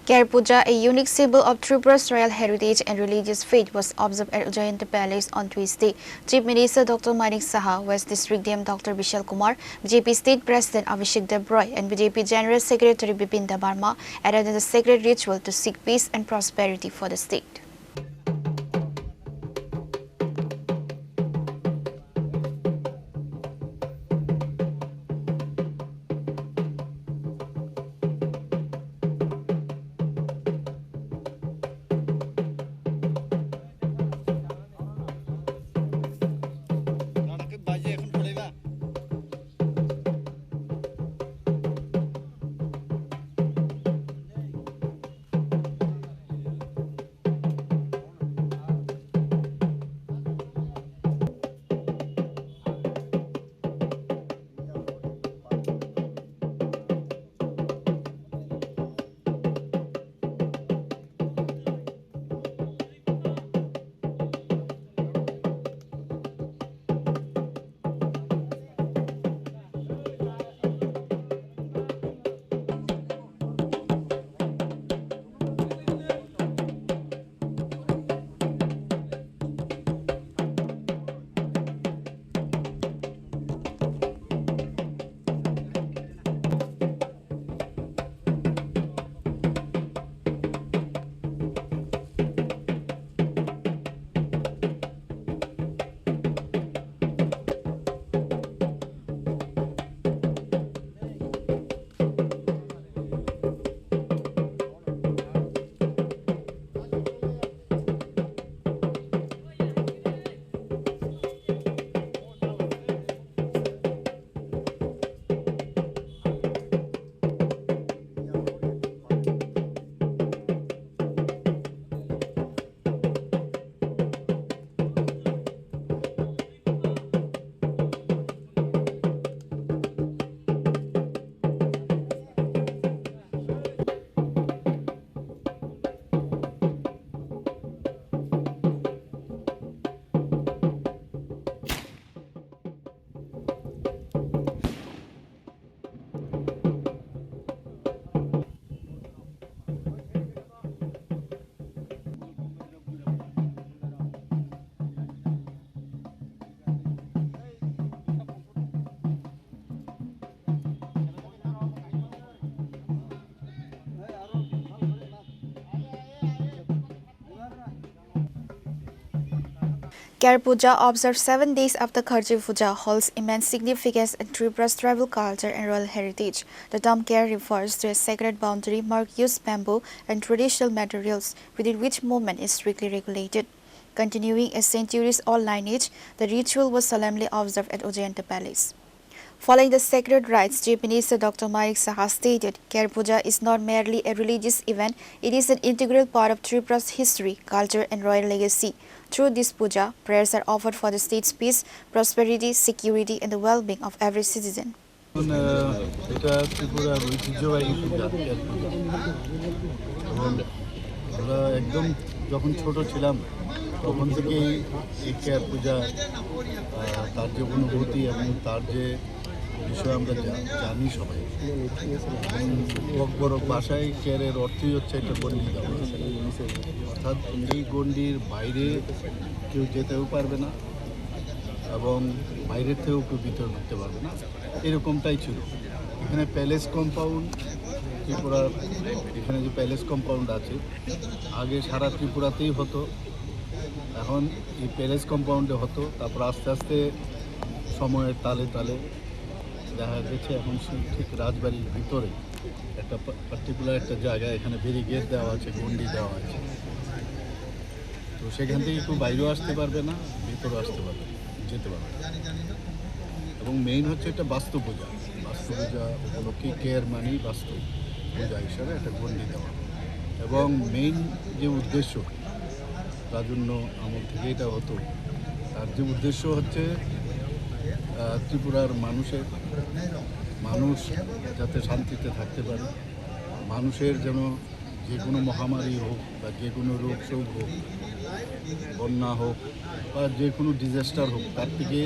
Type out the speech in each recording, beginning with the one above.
Ker Puja, a unique symbol of Tripura's royal heritage and religious faith, was observed at Ujjayanta Palace on Tuesday. Chief Minister Dr. Manik Saha, West District DM Dr. Vishal Kumar, BJP State President Abhishek Debroy, and BJP General Secretary Bipin Debbarma attended the sacred ritual to seek peace and prosperity for the state. Ker Puja, observed 7 days after Ker Puja, holds immense significance in Tripura's tribal culture and royal heritage. The term Ker refers to a sacred boundary marked used bamboo and traditional materials within which movement is strictly regulated. Continuing a centuries-old lineage, the ritual was solemnly observed at Ujjayanta Palace. Following the sacred rites, Chief Minister Dr. Manik Saha stated, Ker Puja is not merely a religious event, it is an integral part of Tripura's history, culture and royal legacy. Through this puja, prayers are offered for the state's peace, prosperity, security and the well-being of every citizen. এটা ত্রিপুরার ঐতিহ্যবাহী পূজা কের পূজা এবং আমরা একদম যখন ছোট ছিলাম তখন থেকেই এই কের পূজা তার যে অনুভূতি এবং তার যে বিষয় আমরা জানি সবাই বড় ভাষায় কেরের অর্থই হচ্ছে একটা গণ্ডি দেওয়া অর্থাৎ এই গণ্ডির বাইরে কেউ যেতেও পারবে না এবং বাইরের থেকেও কেউ ভিতরে ঢুকতে পারবে না এরকমটাই ছিল এখানে প্যালেস কম্পাউন্ড ত্রিপুরার এখানে যে প্যালেস কম্পাউন্ড আছে আগে সারা ত্রিপুরাতেই হতো এখন এই প্যালেস কম্পাউন্ডে হতো তারপর আস্তে আস্তে সময়ের তালে তালে দেখা গেছে এখন ঠিক রাজবাড়ির ভিতরে একটা পার্টিকুলার একটা জায়গায় এখানে ব্যারিকেড দেওয়া আছে গণ্ডি দেওয়া আছে তো সেখান থেকে একটু বাইরেও আসতে পারবে না ভিতরেও আসতে পারবে যেতে পারবে এবং মেইন হচ্ছে একটা বাস্তু পূজা উপলক্ষে কেয়ার মানেই বাস্তু পূজা হিসাবে একটা গণ্ডি দেওয়া এবং মেইন যে উদ্দেশ্য রাজন্য আমল থেকে এটা হতো তার যে উদ্দেশ্য হচ্ছে ত্রিপুরার মানুষ যাতে শান্তিতে থাকতে পারে মানুষের যেন যে কোনো মহামারী হোক বা যে কোনো রোগ শোক হোক বন্যা হোক বা যে কোনো ডিজাস্টার হোক তার থেকে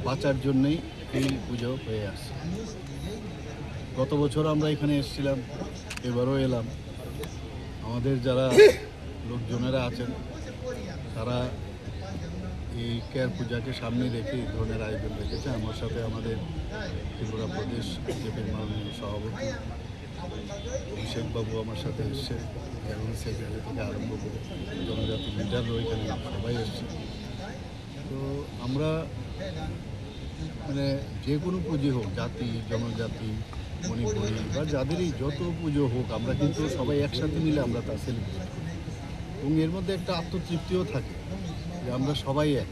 বাঁচার জন্যই এই পুজো হয়ে আসছে। গত বছর আমরা এখানে এসেছিলাম, এবারও এলাম। আমাদের যারা লোকজনেরা আছেন তারা এই কেয়ার পূজাকে সামনে রেখে এই ধরনের আয়োজন রেখেছে। আমার সাথে আমাদের ত্রিপুরা প্রদেশ বিজেপির মাননীয় সভাপতি অভিষেক বাবু আমার সাথে এসছে, জেনারেল সেক্রেটারি থেকে আরম্ভ করে জনজাতি লিডাররা ওইখানে সবাই এসছে। তো আমরা মানে যে কোনো পুজো হোক, জাতি জনজাতি মণিপুরি বা যাদেরই যত পুজো হোক, আমরা কিন্তু সবাই একসাথে মিলে আমরা তা সেলিব্রেট করি এবং এর মধ্যে একটা আত্মতৃপ্তিও থাকে যে আমরা সবাই এক।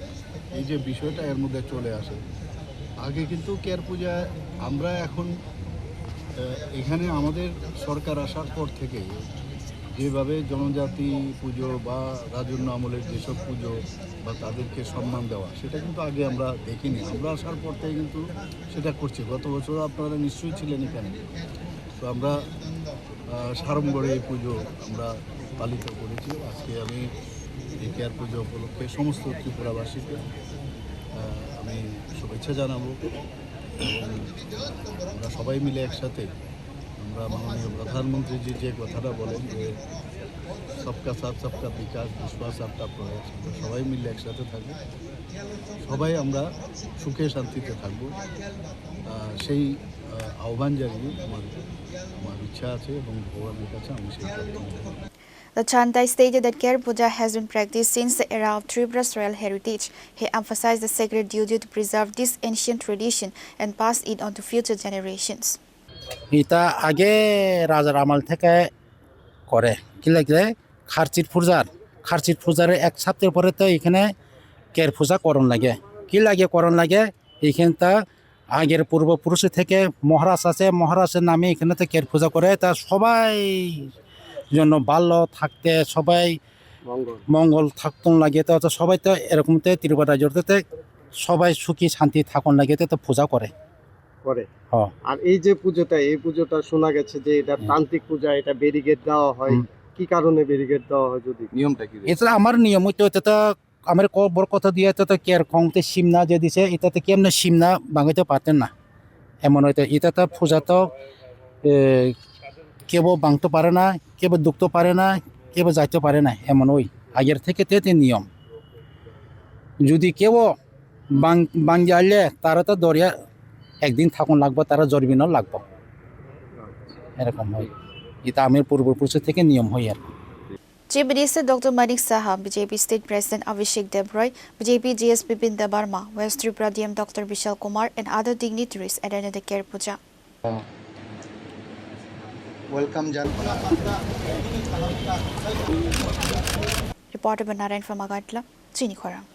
এই যে বিষয়টা এর মধ্যে চলে আসে। আগে কিন্তু কেয়ার পূজা আমরা এখন এখানে আমাদের সরকার আসার পর থেকে যেভাবে জনজাতি পুজো বা রাজন্য আমলের যেসব পুজো বা তাদেরকে সম্মান দেওয়া, সেটা কিন্তু আগে আমরা দেখিনি। আমরা আসার পর থেকে কিন্তু সেটা করছি। গত বছর আপনারা নিশ্চয়ই ছিলেন এখানে। তো আমরা সাড়ম্বরে এই পুজো আমরা পালিত করেছি। আজকে আমি এই কেয়ার পুজো উপলক্ষে সমস্ত ত্রিপুরাবাসীকে আমি শুভেচ্ছা জানাবো এবং আমরা সবাই মিলে একসাথে আমরা মাননীয় প্রধানমন্ত্রীজি যে কথাটা বলেন যে সবকা সাথ সবকা বিকাশ বিশ্বাস সবকা প্রয়াস, আমরা সবাই মিলে একসাথে থাকবো, সবাই আমরা সুখে শান্তিতে থাকবো, সেই আহ্বান জানিয়ে আমার ইচ্ছা আছে এবং ভগবানের কাছে আমি সেই প্রার্থনা করি। The Chantai stated that Ker Puja has been practiced since the era of Tripura's royal heritage. He emphasized the sacred duty to preserve this ancient tradition and pass it on to future generations. এটা আগে রাজার আমল থেকে করে কি লাগে খারচির পূজার এক সপ্তাহ পরে তো এখানে কের পূজা করণ লাগে। কি লাগে করণ লাগে, এইখানটা আগের পূর্বপুরুষ থেকে মহারাজ আছে, মহারাজের নামে এখানে তো কের পূজা করে। তা সবাই জন্য ভালো থাকতে, সবাই মঙ্গল থাকুন লাগে। তো সবাই তো এরকম ত্রিপুরা রাজ্যতে সবাই সুখী শান্তি থাকুন লাগে তো পূজা করে। আর এই যে পুজোটা, এই পুজোটা শোনা গেছে যে এটা তান্ত্রিক পূজা, এটা ব্যারিকেড দেওয়া হয়। কি কারণে ব্যারিকেড দেওয়া হয়, যদি নিয়মটা কি? এটা আমার নিয়ম হইতো, এটা তো আমার বড় কথা দিয়ে তো কেয়ার খংতে সিমনা যে দিছে, এটাতে কেমন সিমনা ভাঙাইতে পারতেন না এমন হইতো। এটা তো পূজা তো কেউ ভাঙতে পারে না, কেউ দুখতে পারে না, কেউ যাইতে পারে না, এমন ওই আগের থেকে তে নিয়ম। যদি কেউ ভাঙি আনলে তারা তো দরিয়া একদিন থাকুন লাগবো, তারা জরিমানা লাগবো, এরকম হয়। এটা আমার পূর্বপুরুষের থেকে নিয়ম হয় আর। Chief Minister Dr. Manik Saha, BJP State President Abhishek Debroy, BJP GS Bipin Debbarma, West Tripura DM Dr. Vishal Kumar and other dignitaries attended the Ker Puja. Welcome জান। Reporter Banaran from Agartala, Chini, Khorang.